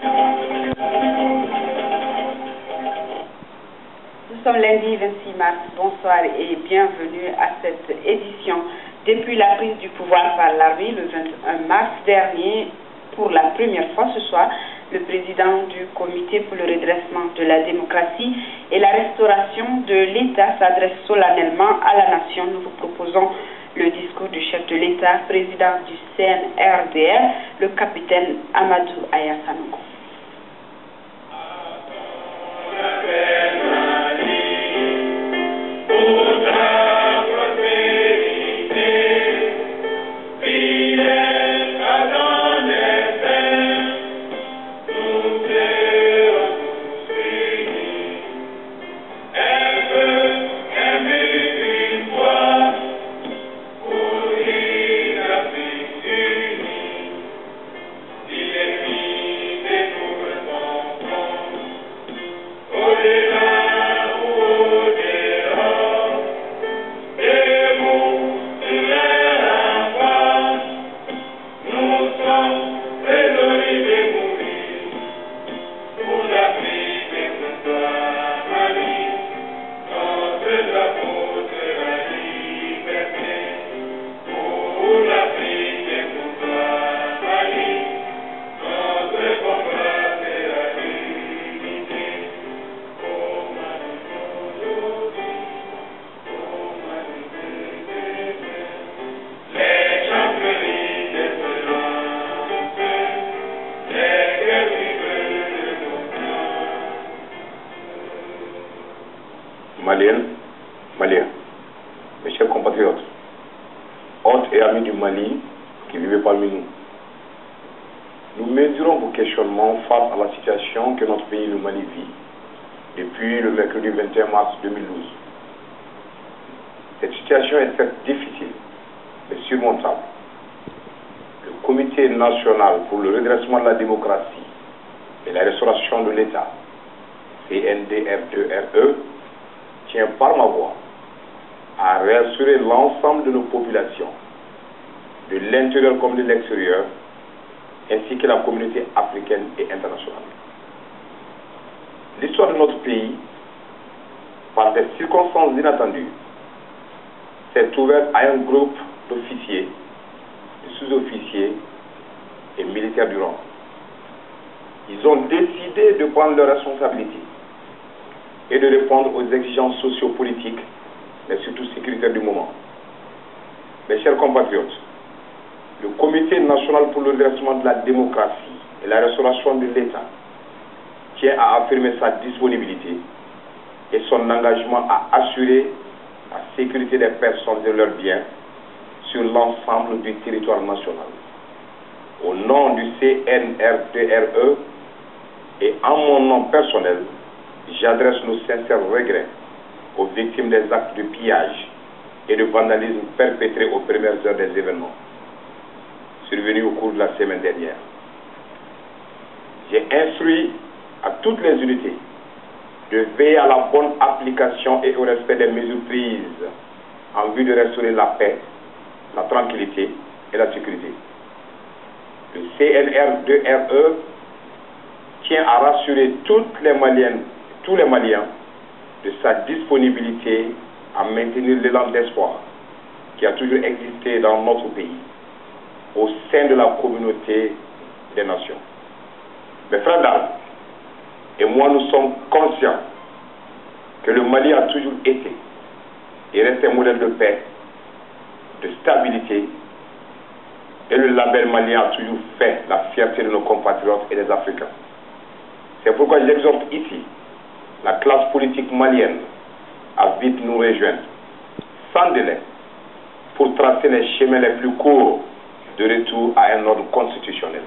Nous sommes lundi 26 mars. Bonsoir et bienvenue à cette édition. Depuis la prise du pouvoir par l'armée le 21 mars dernier, pour la première fois ce soir, le président du Comité pour le redressement de la démocratie et la restauration de l'État s'adresse solennellement à la nation. Nous vous proposons le discours du chef de l'État, président du CNRDR, le capitaine Amadou Aya Sanogo. Maliens, mes chers compatriotes, hôtes et amis du Mali qui vivent parmi nous, nous mesurons vos questionnements face à la situation que notre pays, le Mali, vit depuis le mercredi 21 mars 2012. Cette situation est certes difficile, mais surmontable. Le Comité national pour le redressement de la démocratie et la restauration de l'État, CNDR2RE, tient par ma voix à rassurer l'ensemble de nos populations, de l'intérieur comme de l'extérieur, ainsi que la communauté africaine et internationale. L'histoire de notre pays, par des circonstances inattendues, s'est ouverte à un groupe d'officiers, de sous-officiers et militaires du rang. Ils ont décidé de prendre leurs responsabilités et de répondre aux exigences sociopolitiques, mais surtout sécuritaires du moment. Mes chers compatriotes, le Comité national pour le redressement de la démocratie et la restauration de l'État tient à affirmer sa disponibilité et son engagement à assurer la sécurité des personnes et de leurs biens sur l'ensemble du territoire national. Au nom du CNRDRE et en mon nom personnel, j'adresse nos sincères regrets aux victimes des actes de pillage et de vandalisme perpétrés aux premières heures des événements survenus au cours de la semaine dernière. J'ai instruit à toutes les unités de veiller à la bonne application et au respect des mesures prises en vue de restaurer la paix, la tranquillité et la sécurité. Le CNR2RE tient à rassurer toutes les Maliennes, tous les Maliens de sa disponibilité à maintenir l'élan d'espoir qui a toujours existé dans notre pays, au sein de la communauté des nations. Mes frères d'armes et moi, nous sommes conscients que le Mali a toujours été et reste un modèle de paix, de stabilité, et le label malien a toujours fait la fierté de nos compatriotes et des Africains. C'est pourquoi j'exhorte ici la classe politique malienne à vite nous rejoindre, sans délai, pour tracer les chemins les plus courts de retour à un ordre constitutionnel.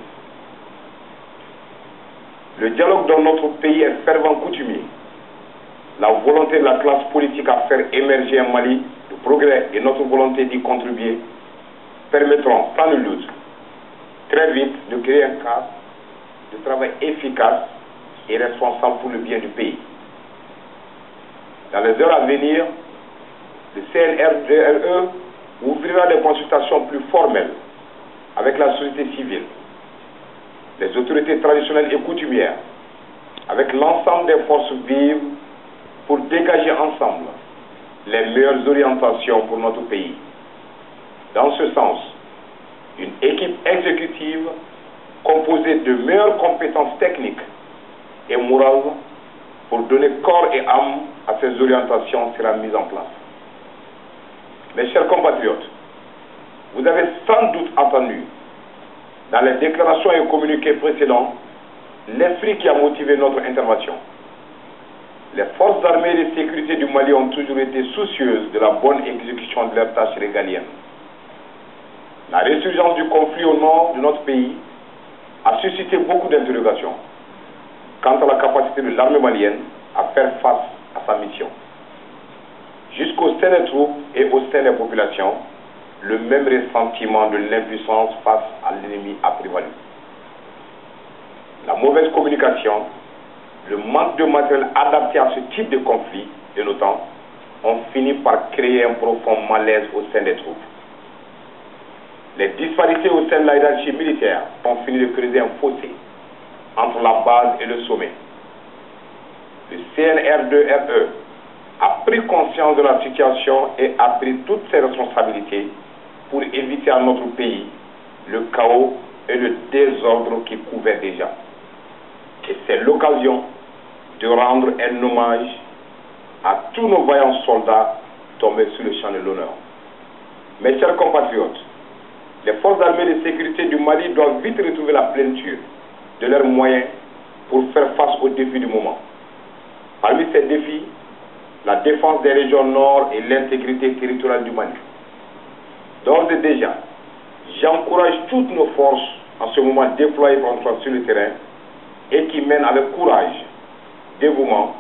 Le dialogue dans notre pays est fervent coutumier. La volonté de la classe politique à faire émerger un Mali de progrès et notre volonté d'y contribuer permettront sans nul doute très vite de créer un cadre de travail efficace et responsable pour le bien du pays. Dans les heures à venir, le CNRDRE ouvrira des consultations plus formelles avec la société civile les autorités traditionnelles et coutumières, avec l'ensemble des forces vives, pour dégager ensemble les meilleures orientations pour notre pays. Dans ce sens, une équipe exécutive composée de meilleures compétences techniques et morales pour donner corps et âme à ces orientations sera mise en place. Mes chers compatriotes, vous avez sans doute entendu dans les déclarations et communiqués précédents l'esprit qui a motivé notre intervention. Les forces armées et de sécurité du Mali ont toujours été soucieuses de la bonne exécution de leurs tâches régaliennes. La résurgence du conflit au nord de notre pays a suscité beaucoup d'interrogations quant à la capacité de l'armée malienne à faire face à sa mission. Jusqu'au sein des troupes et au sein des populations, le même ressentiment de l'impuissance face à l'ennemi a prévalu. La mauvaise communication, le manque de matériel adapté à ce type de conflit de nos temps ont fini par créer un profond malaise au sein des troupes. Les disparités au sein de la hiérarchie militaire ont fini de creuser un fossé entre la base et le sommet. Le CNR2RE a pris conscience de la situation et a pris toutes ses responsabilités pour éviter à notre pays le chaos et le désordre qui couvrait déjà. Et c'est l'occasion de rendre un hommage à tous nos vaillants soldats tombés sur le champ de l'honneur. Mes chers compatriotes, les forces armées de sécurité du Mali doivent vite retrouver la plénitude de leurs moyens pour faire face aux défis du moment. Parmi ces défis, la défense des régions nord et l'intégrité territoriale du Mali. D'ores et déjà, j'encourage toutes nos forces en ce moment déployées sur le terrain et qui mènent avec courage, dévouement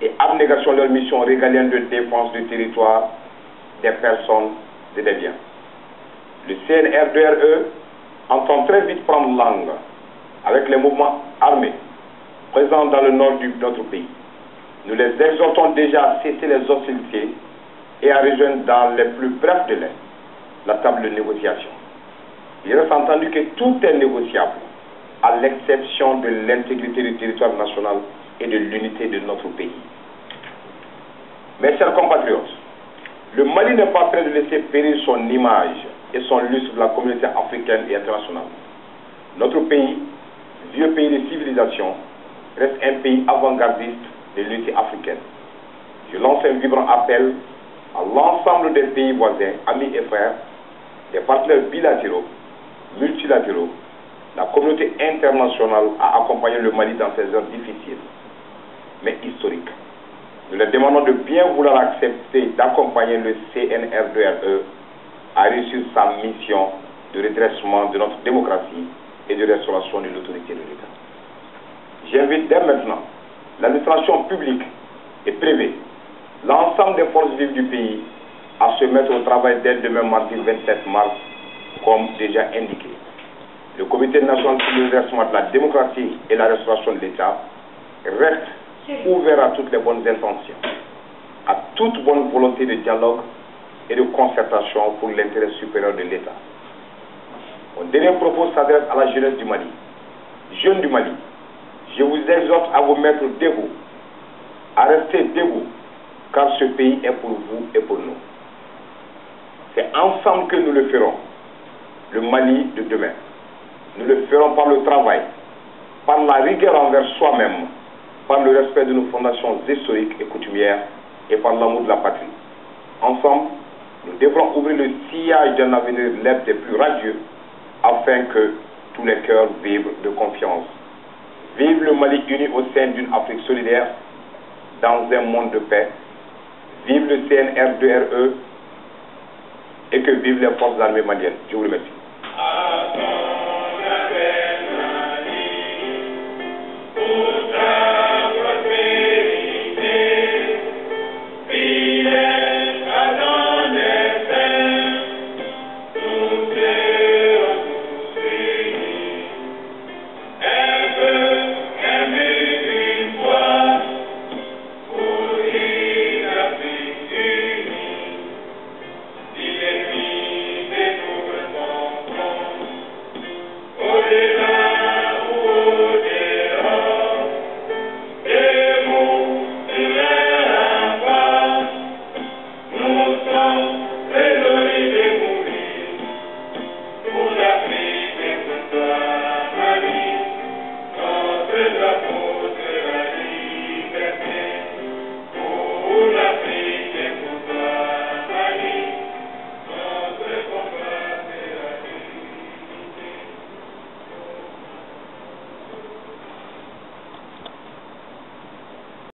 et abnégation leur mission régalienne de défense du territoire, des personnes et des biens. Le CNR2RE entend très vite prendre langue avec les mouvements armés présents dans le nord de notre pays. Nous les exhortons déjà à cesser les hostilités et à rejoindre dans les plus brefs délais la table de négociation. Il reste entendu que tout est négociable, à l'exception de l'intégrité du territoire national et de l'unité de notre pays. Mes chers compatriotes, le Mali n'est pas prêt de laisser périr son image et son lustre de la communauté africaine et internationale. Notre pays, vieux pays de civilisation, reste un pays avant-gardiste de l'unité africaine. Je lance un vibrant appel à l'ensemble des pays voisins, amis et frères, des partenaires bilatéraux, multilatéraux, la communauté internationale à accompagner le Mali dans ces heures difficiles, mais historiques. Nous leur demandons de bien vouloir accepter d'accompagner le CNR2RE à réussir sa mission de redressement de notre démocratie et de restauration de l'autorité de l'État. J'invite dès maintenant l'administration publique et privée, l'ensemble des forces vives du pays, à se mettre au travail dès demain mardi 27 mars, comme déjà indiqué. Le Comité national pour le redressement de la démocratie et la restauration de l'État reste ouvert à toutes les bonnes intentions, à toute bonne volonté de dialogue et de concertation pour l'intérêt supérieur de l'État. Mon dernier propos s'adresse à la jeunesse du Mali. Jeunes du Mali, je vous exhorte à vous mettre debout, à rester debout, car ce pays est pour vous et pour nous. C'est ensemble que nous le ferons, le Mali de demain. Nous le ferons par le travail, par la rigueur envers soi-même, par le respect de nos fondations historiques et coutumières et par l'amour de la patrie. Ensemble, nous devrons ouvrir le sillage d'un avenir l'être des plus radieux afin que tous les cœurs vibrent de confiance. Vive le Mali uni au sein d'une Afrique solidaire dans un monde de paix. Vive le CNR2RE et que vivent les forces armées maliennes. Je vous remercie.